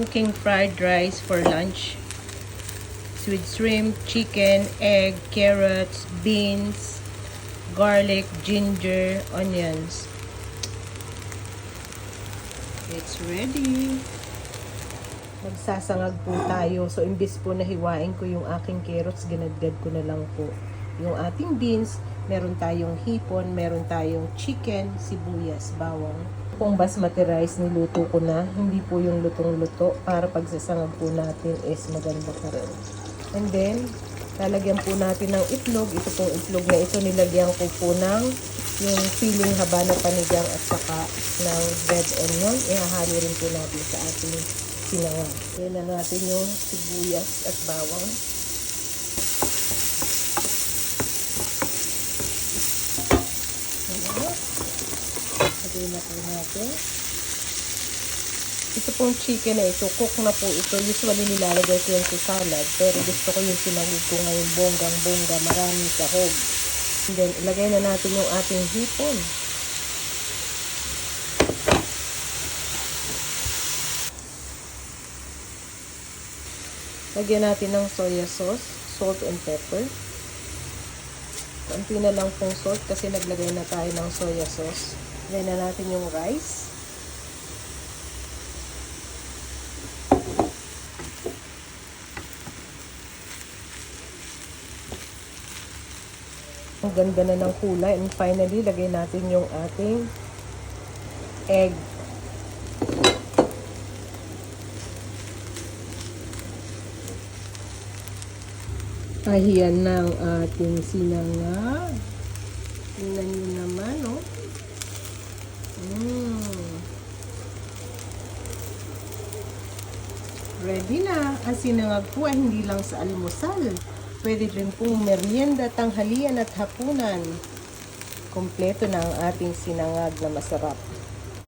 cooking fried rice for lunch. With shrimp, chicken, egg, carrots, beans, garlic, ginger, onions. It's ready. Magsasangag po tayo. So, imbis po na hiwain ko yung aking carrots, ginadgad ko na lang po yung ating beans. Meron tayong hipon, meron tayong chicken, sibuyas, bawang. Kung basmati rice, niluto ko na. Hindi po yung lutong-luto para pagsasangag po natin is maganda pa rin. And then, lalagyan po natin ng itlog. Ito pong itlog na ito, nilagyan ko po ng yung feeling haba na panigang at saka ng red onion. Ihahalo rin po natin sa ating sinangag. Ayan na natin yung sibuyas at bawang. Lagyan na po natin. Ito pong chicken na ito, cook na po ito. Usually nilalagay ko yung sa salad, pero gusto ko yung sinangag ko ngayon bonggang-bongga, maraming sahog. And then, ilagay na natin yung ating hipon. Lagyan natin ng soya sauce, salt and pepper. Konti na lang pong salt kasi naglagay na tayo ng soya sauce. Lagyan na natin yung rice. Ang ganda na ng kulay. And finally, lagay natin yung ating egg. Ayan na ang ating sinangag. Tingnan nyo naman, oh. Ready na. Ang sinangag po ay hindi lang sa almusal. Pwede rin pong merienda, tanghalian at hapunan. Kompleto na ang ating sinangag na masarap.